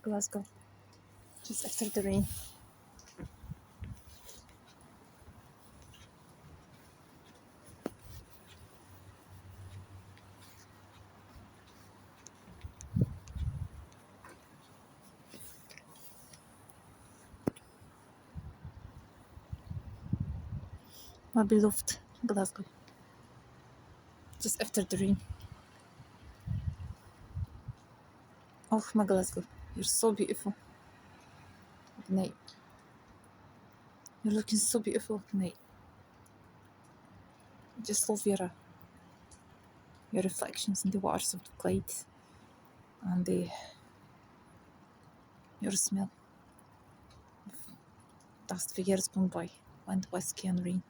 Glasgow, just after the rain. My beloved Glasgow, just after the rain. Oh, my Glasgow, you're so beautiful at night. You're looking so beautiful at night. I just love your reflections in the waters of the Clyde and your smell of dust for years gone by, wind, whiskey and rain.